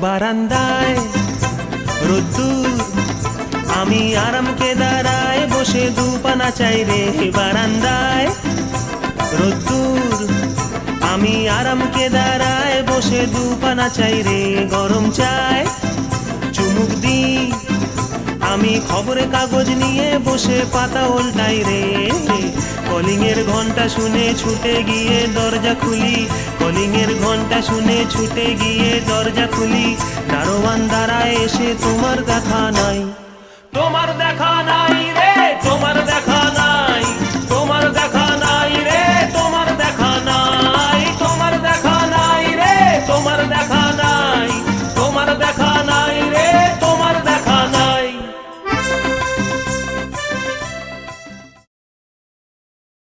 বারান্দায় রোদ্দুর, আমি আরামকে দাঁড়ায় বসে দুপানা চাই রে। বারান্দায় রোদ্দুর, আমি আরামকে দাঁড়ায় বসে দুপানা চাই রে। গরম চায় চুমুক দি, আমি খবরের কাগজ নিয়ে বসে পাতা উল্টাই রে। কলিং এর ঘন্টা শুনে ছুটে গিয়ে দরজা খুলি, কলিং এর ঘন্টা শুনে ছুটে গিয়ে দরজা খুলি। দারোয়ান দাঁড়ায় এসে তোমার দেখা নাই, তোমার দেখা নাই।